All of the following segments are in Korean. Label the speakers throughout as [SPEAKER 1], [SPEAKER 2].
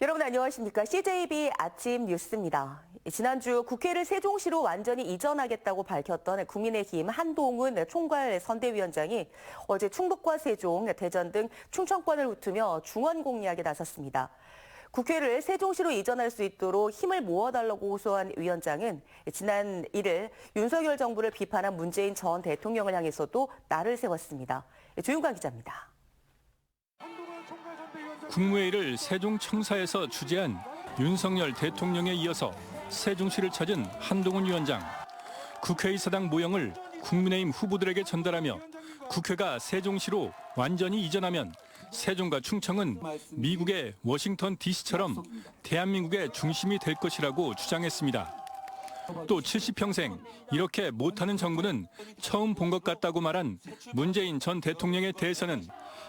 [SPEAKER 1] 여러분 안녕하십니까? CJB 아침 뉴스입니다. 지난주 국회를 세종시로 완전히 이전하겠다고 밝혔던 국민의힘 한동훈 총괄 선대위원장이 어제 충북과 세종, 대전 등 충청권을 훑으며 중원 공략에 나섰습니다. 국회를 세종시로 이전할 수 있도록 힘을 모아달라고 호소한 위원장은 지난 1일 윤석열 정부를 비판한 문재인 전 대통령을 향해서도 날을 세웠습니다. 조윤관 기자입니다.
[SPEAKER 2] 국무회의를 세종청사에서 주재한 윤석열 대통령에 이어서 세종시를 찾은 한동훈 위원장. 국회의사당 모형을 국민의힘 후보들에게 전달하며 국회가 세종시로 완전히 이전하면 세종과 충청은 미국의 워싱턴 DC처럼 대한민국의 중심이 될 것이라고 주장했습니다. 또 70평생 이렇게 못하는 정부는 처음 본 것 같다고 말한 문재인 전 대통령에 대해서는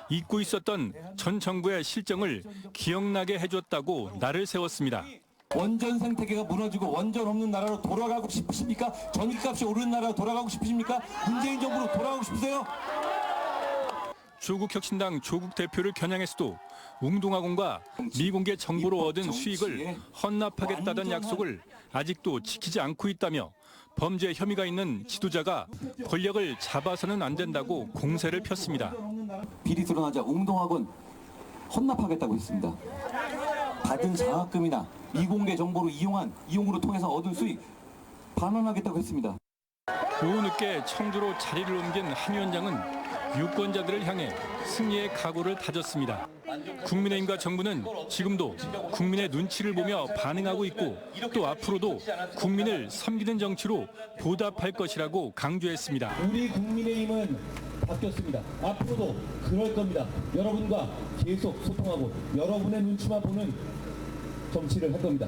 [SPEAKER 2] 잊고 있었던 전 정부의 실정을 기억나게 해줬다고 날을 세웠습니다.
[SPEAKER 3] 원전 생태계가 무너지고 원전 없는 나라로 돌아가고 싶으십니까? 전기값이 오르는 나라로 돌아가고 싶으십니까? 문재인 정부로 돌아가고 싶으세요?
[SPEAKER 2] 조국혁신당 조국 대표를 겨냥해서도 웅동학원과 미공개 정보로 얻은 수익을 헌납하겠다던 약속을 아직도 지키지 않고 있다며 범죄 혐의가 있는 지도자가 권력을 잡아서는 안 된다고 공세를 폈습니다.
[SPEAKER 3] 비리 드러나자 웅동학원 헌납하겠다고 했습니다. 받은 장학금이나 미공개 정보로 이용으로 통해서 얻은 수익 반환하겠다고 했습니다.
[SPEAKER 2] 오후 늦게 청주로 자리를 옮긴 한 위원장은 유권자들을 향해 승리의 각오를 다졌습니다. 국민의힘과 정부는 지금도 국민의 눈치를 보며 반응하고 있고 또 앞으로도 국민을 섬기는 정치로 보답할 것이라고 강조했습니다.
[SPEAKER 3] 우리 국민의힘은 바뀌었습니다. 앞으로도 그럴 겁니다. 여러분과 계속 소통하고 여러분의 눈치만 보는 정치를 할 겁니다.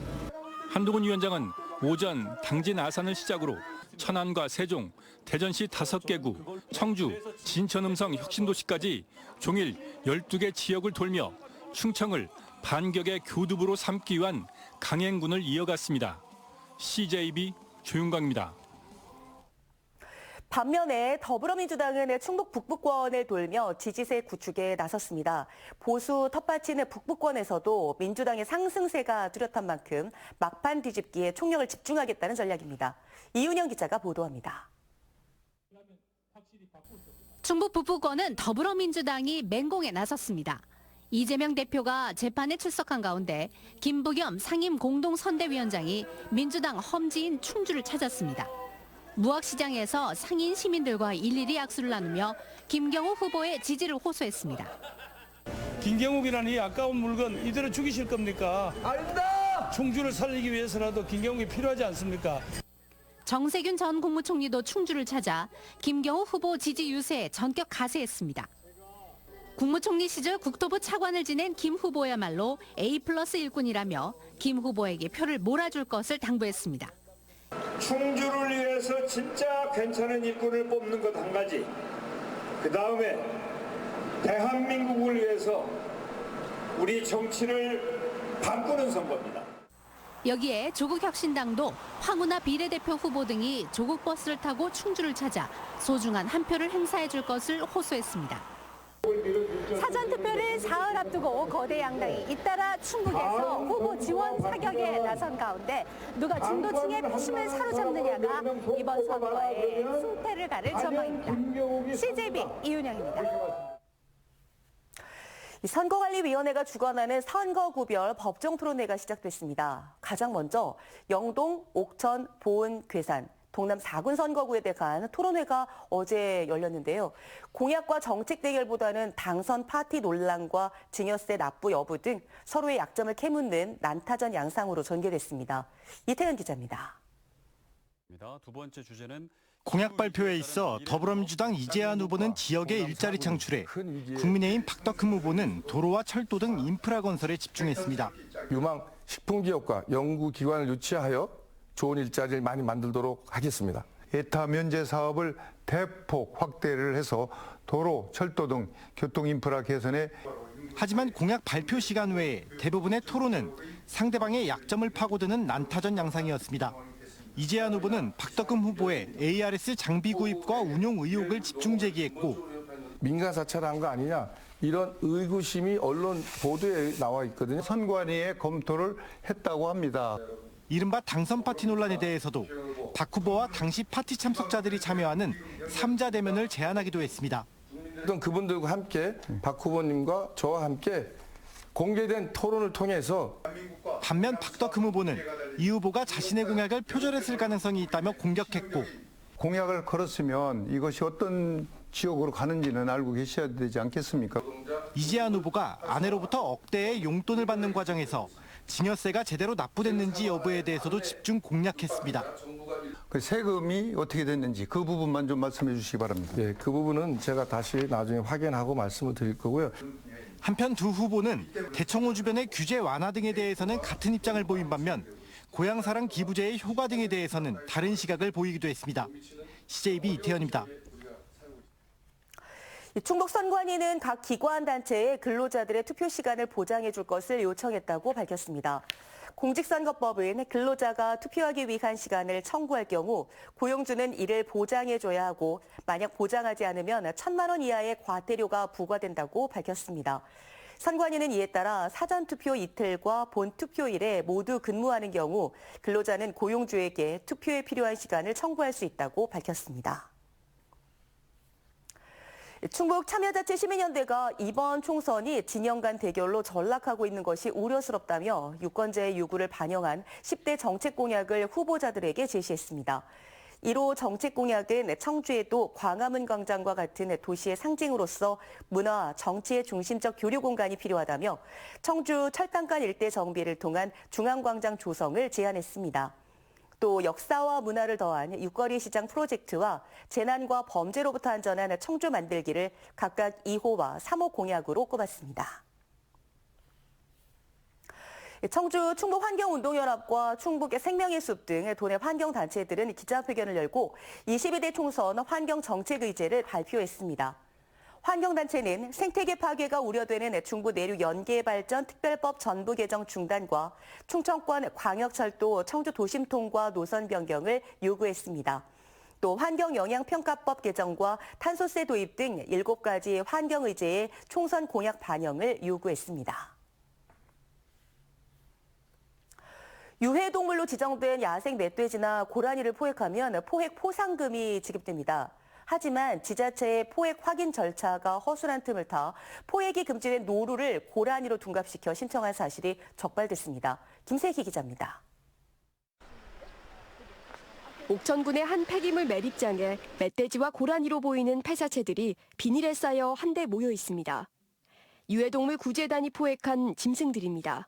[SPEAKER 2] 한동훈 위원장은 오전 당진 아산을 시작으로 천안과 세종, 대전시 5개구, 청주, 진천 음성 혁신도시까지 종일 12개 지역을 돌며 충청을 반격의 교두보로 삼기 위한 강행군을 이어갔습니다. CJB 조윤광입니다.
[SPEAKER 1] 반면에 더불어민주당은 충북 북부권을 돌며 지지세 구축에 나섰습니다. 보수 텃밭인 북부권에서도 민주당의 상승세가 뚜렷한 만큼 막판 뒤집기에 총력을 집중하겠다는 전략입니다. 이윤영 기자가 보도합니다.
[SPEAKER 4] 충북 북부권은 더불어민주당이 맹공에 나섰습니다. 이재명 대표가 재판에 출석한 가운데 김부겸 상임 공동선대위원장이 민주당 험지인 충주를 찾았습니다. 무학시장에서 상인 시민들과 일일이 악수를 나누며 김경호 후보의 지지를 호소했습니다.
[SPEAKER 5] 김경욱이라는 이 아까운 물건 이대로 죽이실 겁니까? 아닙니다. 충주를 살리기 위해서라도 김경욱이 필요하지 않습니까?
[SPEAKER 4] 정세균 전 국무총리도 충주를 찾아 김경호 후보 지지 유세에 전격 가세했습니다. 국무총리 시절 국토부 차관을 지낸 김 후보야말로 A+ 일꾼이라며 김 후보에게 표를 몰아줄 것을 당부했습니다.
[SPEAKER 6] 충주를 위해서 진짜 괜찮은 일꾼을 뽑는 것 한 가지, 그 다음에 대한민국을 위해서 우리 정치를 바꾸는 선거입니다.
[SPEAKER 4] 여기에 조국혁신당도 황운하 비례대표 후보 등이 조국버스를 타고 충주를 찾아 소중한 한 표를 행사해 줄 것을 호소했습니다.
[SPEAKER 7] 사전투표를 사흘 앞두고 거대 양당이 잇따라 충북에서 후보 지원 사격에 나선 가운데 누가 중도층의 표심을 사로잡느냐가 이번 선거의 승패를 가를 전망입니다. CJB 이윤영입니다.
[SPEAKER 1] 선거관리위원회가 주관하는 선거구별 법정 토론회가 시작됐습니다. 가장 먼저 영동, 옥천, 보은, 괴산, 동남 4군 선거구에 대한 토론회가 어제 열렸는데요. 공약과 정책 대결보다는 당선 파티 논란과 증여세 납부 여부 등 서로의 약점을 캐묻는 난타전 양상으로 전개됐습니다. 이태현 기자입니다.
[SPEAKER 8] 두 번째 주제는
[SPEAKER 9] 공약 발표에 있어 더불어민주당 이재한 후보는 지역의 일자리 창출에, 국민의힘 박덕흠 후보는 도로와 철도 등 인프라 건설에 집중했습니다.
[SPEAKER 10] 유망 식품기업과 연구기관을 유치하여 좋은 일자리를 많이 만들도록 하겠습니다.
[SPEAKER 11] 예타 면제 사업을 대폭 확대를 해서 도로, 철도 등 교통 인프라 개선에
[SPEAKER 9] 하지만 공약 발표 시간 외에 대부분의 토론은 상대방의 약점을 파고드는 난타전 양상이었습니다. 이재한 후보는 박덕흠 후보의 ARS 장비 구입과 운용 의혹을 집중 제기했고
[SPEAKER 10] 민간 사찰한 거 아니냐, 이런 의구심이 언론 보도에 나와 있거든요.
[SPEAKER 11] 선관위에 검토를 했다고 합니다.
[SPEAKER 9] 이른바 당선 파티 논란에 대해서도 박 후보와 당시 파티 참석자들이 참여하는 3자 대면을 제안하기도 했습니다.
[SPEAKER 10] 어떤 그분들과 함께 박 후보님과 저와 함께 공개된 토론을 통해서
[SPEAKER 9] 반면 박덕흠 후보는 이 후보가 자신의 공약을 표절했을 가능성이 있다며 공격했고
[SPEAKER 11] 공약을 걸었으면 이것이 어떤 지역으로 가는지는 알고 계셔야 되지 않겠습니까?
[SPEAKER 9] 이재한 후보가 아내로부터 억대의 용돈을 받는 과정에서 증여세가 제대로 납부됐는지 여부에 대해서도 집중 공략했습니다.
[SPEAKER 11] 그 세금이 어떻게 됐는지 그 부분만 좀 말씀해 주시기 바랍니다.
[SPEAKER 10] 예, 그 부분은 제가 다시 나중에 확인하고 말씀을 드릴 거고요.
[SPEAKER 9] 한편 두 후보는 대청호 주변의 규제 완화 등에 대해서는 같은 입장을 보인 반면 고향사랑 기부제의 효과 등에 대해서는 다른 시각을 보이기도 했습니다. CJB 이태현입니다.
[SPEAKER 1] 충북 선관위는 각 기관 단체에 근로자들의 투표 시간을 보장해 줄 것을 요청했다고 밝혔습니다. 공직선거법은 근로자가 투표하기 위한 시간을 청구할 경우 고용주는 이를 보장해줘야 하고 만약 보장하지 않으면 1,000만 원 이하의 과태료가 부과된다고 밝혔습니다. 선관위는 이에 따라 사전투표 이틀과 본투표일에 모두 근무하는 경우 근로자는 고용주에게 투표에 필요한 시간을 청구할 수 있다고 밝혔습니다. 충북 참여자치 시민연대가 이번 총선이 진영 간 대결로 전락하고 있는 것이 우려스럽다며 유권자의 요구를 반영한 10대 정책 공약을 후보자들에게 제시했습니다. 1호 정책 공약은 청주에도 광화문 광장과 같은 도시의 상징으로서 문화, 정치의 중심적 교류 공간이 필요하다며 청주 철당간 일대 정비를 통한 중앙광장 조성을 제안했습니다. 또 역사와 문화를 더한 육거리 시장 프로젝트와 재난과 범죄로부터 안전한 청주 만들기를 각각 2호와 3호 공약으로 꼽았습니다. 청주 충북환경운동연합과 충북의 생명의 숲 등 도내 환경단체들은 기자회견을 열고 22대 총선 환경정책의제를 발표했습니다. 환경단체는 생태계 파괴가 우려되는 중부 내륙 연계발전 특별법 전부 개정 중단과 충청권 광역철도 청주 도심 통과 노선 변경을 요구했습니다. 또 환경영향평가법 개정과 탄소세 도입 등 7가지 환경의제의 총선 공약 반영을 요구했습니다. 유해동물로 지정된 야생 멧돼지나 고라니를 포획하면 포획 포상금이 지급됩니다. 하지만 지자체의 포획 확인 절차가 허술한 틈을 타 포획이 금지된 노루를 고라니로 둔갑시켜 신청한 사실이 적발됐습니다. 김세희 기자입니다.
[SPEAKER 12] 옥천군의 한 폐기물 매립장에 멧돼지와 고라니로 보이는 폐사체들이 비닐에 쌓여 한데 모여 있습니다. 유해동물 구제단이 포획한 짐승들입니다.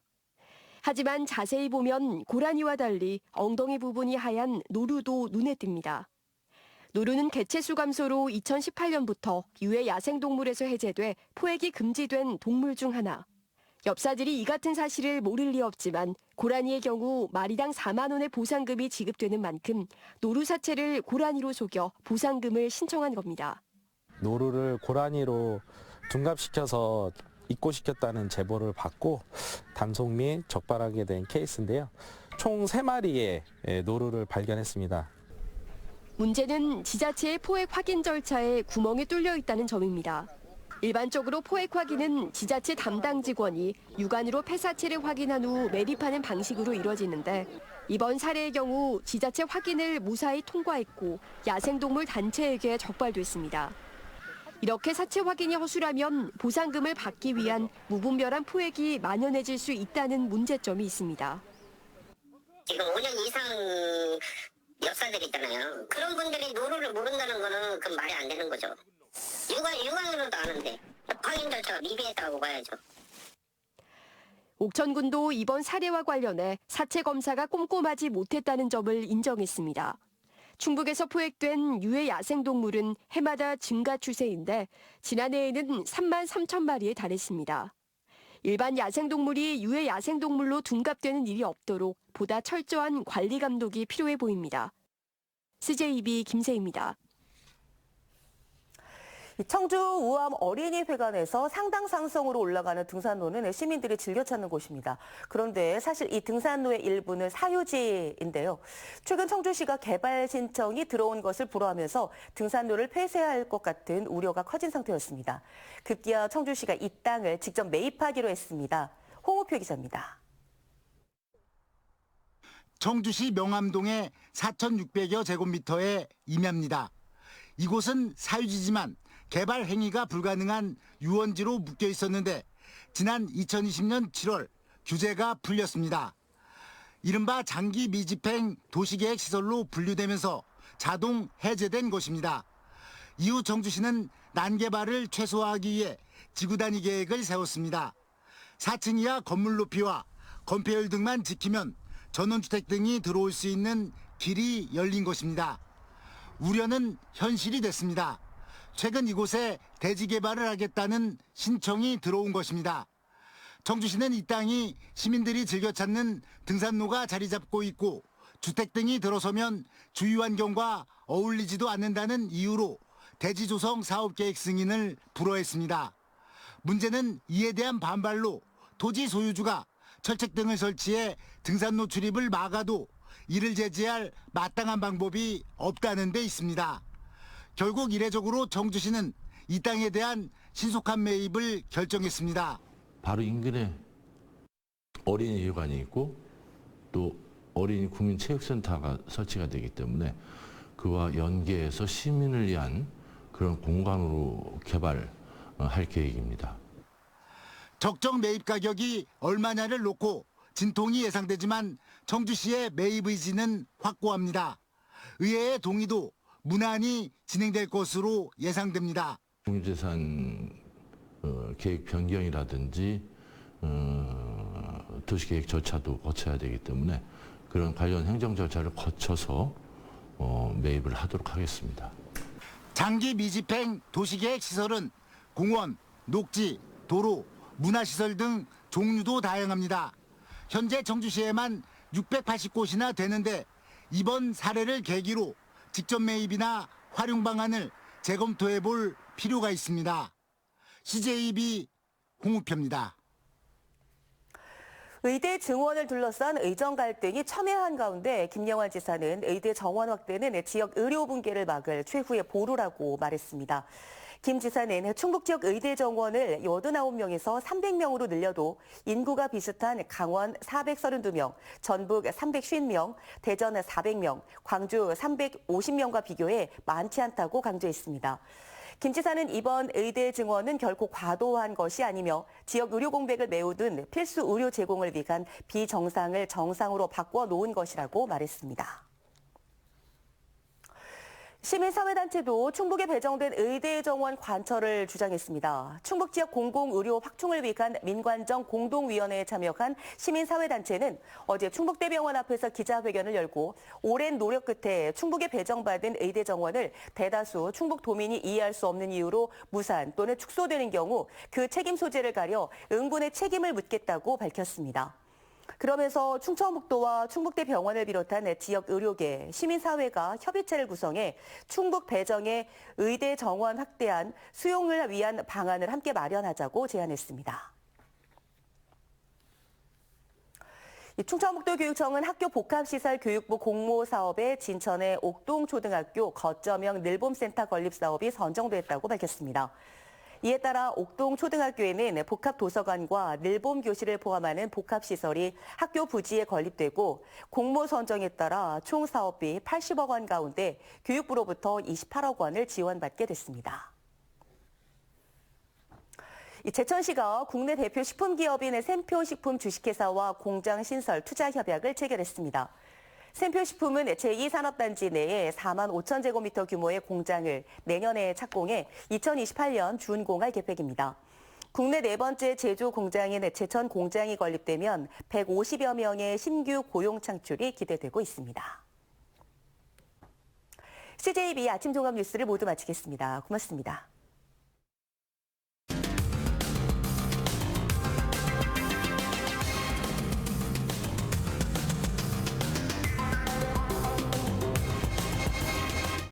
[SPEAKER 12] 하지만 자세히 보면 고라니와 달리 엉덩이 부분이 하얀 노루도 눈에 띕니다. 노루는 개체수 감소로 2018년부터 유해 야생동물에서 해제돼 포획이 금지된 동물 중 하나. 엽사들이 이 같은 사실을 모를 리 없지만 고라니의 경우 마리당 4만 원의 보상금이 지급되는 만큼 노루 사체를 고라니로 속여 보상금을 신청한 겁니다.
[SPEAKER 13] 노루를 고라니로 둔갑시켜서 입고시켰다는 제보를 받고 단속 및 적발하게 된 케이스인데요. 총 3마리의 노루를 발견했습니다.
[SPEAKER 12] 문제는 지자체의 포획 확인 절차에 구멍이 뚫려 있다는 점입니다. 일반적으로 포획 확인은 지자체 담당 직원이 육안으로 폐사체를 확인한 후 매립하는 방식으로 이뤄지는데 이번 사례의 경우 지자체 확인을 무사히 통과했고 야생동물 단체에게 적발됐습니다. 이렇게 사체 확인이 허술하면 보상금을 받기 위한 무분별한 포획이 만연해질 수 있다는 문제점이 있습니다.
[SPEAKER 14] 지금 5년 이상 엽사들 있잖아요. 그런 분들이 노루를 모른다는 거는 그건 말이 안 되는 거죠. 육안으로도 아는데 확인 절차가 미비했다고 봐야죠.
[SPEAKER 12] 옥천군도 이번 사례와 관련해 사체 검사가 꼼꼼하지 못했다는 점을 인정했습니다. 충북에서 포획된 유해 야생동물은 해마다 증가 추세인데 지난해에는 3만 3천 마리에 달했습니다. 일반 야생동물이 유해 야생동물로 둔갑되는 일이 없도록 보다 철저한 관리 감독이 필요해 보입니다. CJB 김세희입니다.
[SPEAKER 1] 청주 우암 어린이회관에서 상당 상성으로 올라가는 등산로는 시민들이 즐겨 찾는 곳입니다. 그런데 사실 이 등산로의 일부는 사유지인데요. 최근 청주시가 개발 신청이 들어온 것을 불허하면서 등산로를 폐쇄할 것 같은 우려가 커진 상태였습니다. 급기야 청주시가 이 땅을 직접 매입하기로 했습니다. 홍우표 기자입니다.
[SPEAKER 15] 청주시 명암동의 4,600여 제곱미터의 임야입니다. 이곳은 사유지지만 개발 행위가 불가능한 유원지로 묶여 있었는데 지난 2020년 7월 규제가 풀렸습니다. 이른바 장기 미집행 도시계획 시설로 분류되면서 자동 해제된 것입니다. 이후 청주시는 난개발을 최소화하기 위해 지구단위 계획을 세웠습니다. 4층 이하 건물 높이와 건폐율 등만 지키면 전원주택 등이 들어올 수 있는 길이 열린 것입니다. 우려는 현실이 됐습니다. 최근 이곳에 대지 개발을 하겠다는 신청이 들어온 것입니다. 청주시는 이 땅이 시민들이 즐겨 찾는 등산로가 자리 잡고 있고 주택 등이 들어서면 주위환경과 어울리지도 않는다는 이유로 대지 조성 사업계획 승인을 불허했습니다. 문제는 이에 대한 반발로 토지 소유주가 철책 등을 설치해 등산로 출입을 막아도 이를 제지할 마땅한 방법이 없다는 데 있습니다. 결국 이례적으로 청주시는 이 땅에 대한 신속한 매입을 결정했습니다.
[SPEAKER 16] 바로 인근에 어린이회관이 있고 또 어린이 국민체육센터가 설치가 되기 때문에 그와 연계해서 시민을 위한 그런 공간으로 개발할 계획입니다.
[SPEAKER 15] 적정 매입 가격이 얼마냐를 놓고 진통이 예상되지만 청주시의 매입 의지는 확고합니다. 의회의 동의도 무난히 진행될 것으로 예상됩니다.
[SPEAKER 16] 공유재산 계획 변경이라든지 도시계획 절차도 거쳐야 되기 때문에 그런 관련 행정 절차를 거쳐서 매입을 하도록 하겠습니다.
[SPEAKER 15] 장기 미집행 도시계획 시설은 공원, 녹지, 도로, 문화시설 등 종류도 다양합니다. 현재 청주시에만 680곳이나 되는데 이번 사례를 계기로 직접 매입이나 활용 방안을 재검토해 볼 필요가 있습니다. CJB 홍우표입니다.
[SPEAKER 1] 의대 증원을 둘러싼 의정 갈등이 첨예한 가운데 김영환 지사는 의대 정원 확대는 지역 의료 붕괴를 막을 최후의 보루라고 말했습니다. 김 지사는 충북 지역 의대 정원을 89명에서 300명으로 늘려도 인구가 비슷한 강원 432명, 전북 350명, 대전 400명, 광주 350명과 비교해 많지 않다고 강조했습니다. 김 지사는 이번 의대 증원은 결코 과도한 것이 아니며 지역 의료 공백을 메우든 필수 의료 제공을 위한 비정상을 정상으로 바꿔놓은 것이라고 말했습니다. 시민사회단체도 충북에 배정된 의대 정원 관철을 주장했습니다. 충북 지역 공공의료 확충을 위한 민관정 공동위원회에 참여한 시민사회단체는 어제 충북대병원 앞에서 기자회견을 열고 오랜 노력 끝에 충북에 배정받은 의대 정원을 대다수 충북도민이 이해할 수 없는 이유로 무산 또는 축소되는 경우 그 책임 소재를 가려 응분의 책임을 묻겠다고 밝혔습니다. 그러면서 충청북도와 충북대병원을 비롯한 지역 의료계, 시민사회가 협의체를 구성해 충북 배정의 의대 정원 확대한 수용을 위한 방안을 함께 마련하자고 제안했습니다. 충청북도 교육청은 학교 복합시설 교육부 공모 사업에 진천의 옥동초등학교 거점형 늘봄센터 건립 사업이 선정됐다고 밝혔습니다. 이에 따라 옥동초등학교에는 복합도서관과 늘봄교실을 포함하는 복합시설이 학교 부지에 건립되고 공모 선정에 따라 총 사업비 80억 원 가운데 교육부로부터 28억 원을 지원받게 됐습니다. 제천시가 국내 대표 식품기업인 샘표식품 주식회사와 공장 신설 투자 협약을 체결했습니다. 샘표식품은 제2산업단지 내에 4만 5천 제곱미터 규모의 공장을 내년에 착공해 2028년 준공할 계획입니다. 국내 네 번째 제조 공장인 제천 공장이 건립되면 150여 명의 신규 고용 창출이 기대되고 있습니다. CJB 아침 종합 뉴스를 모두 마치겠습니다. 고맙습니다.